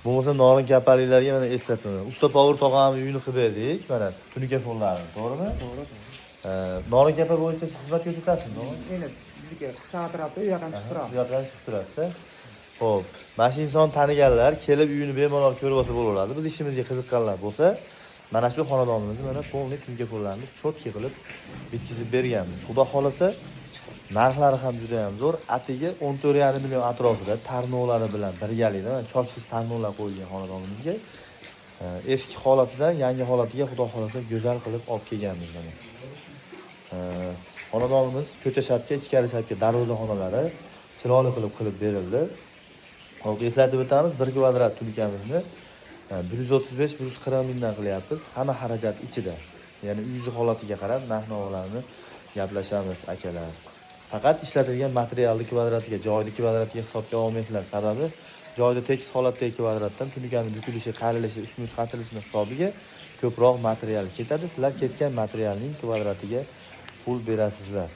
Bo'lmasa norin kapalilarga mana eslataman. Usta Power tog'amning uyini qilib berdik. Mana tunuka fonlarini, to'g'rimi? To'g'ri. Norin kapa bo'yicha siz xizmat ko'rsatasizmi? Endi bizga qishloq atrofida u yoqdan chiqib turamiz. Bu yoqdan chiqib turasiz. Xo'p, mana shu inson taniganlar kelib uyini bemalol ko'rib olsa bo'laveradi. Biz ishimizga qiziqqanlar bo'lsa, mana shu xonadonimizni mana polniy tunuka fonlarini cho'tki qilib bitkizib berganmiz. Xudo xolasa, narxlari ham juda ham zo'r. Atiga 14,5 million atrofida tarnovlari bilan birgalikda chochsiz tarnovlar qo'yilgan xonadonimizga eski holatidan yangi holatiga xudo xolasa go'zal qilib olib kelganmiz mana. Xonadonimiz ko'cha shapka, ichkari shapka darvozaxonalari chiroyli qilib berildi. Hozir eslatib o'tamiz, 1 kvadrat tunikamizni 135-140 mingdan qilyapmiz. Hamma xarajat ichida. Ya'ni uyingiz holatiga qarab narx-navolarni gaplashamiz akalar. Faqat ishlatilgan materialni kvadratiga, joyni kvadratiga hisobga olmaysizlar. Sababi joyda tekis holatdagi kvadratdan tunikaning bukilishi, qarilishi, ustma-ust qatilishining hisobiga ko'proq material ketadi. Sizlar ketgan materialning kvadratiga pul berasizlar.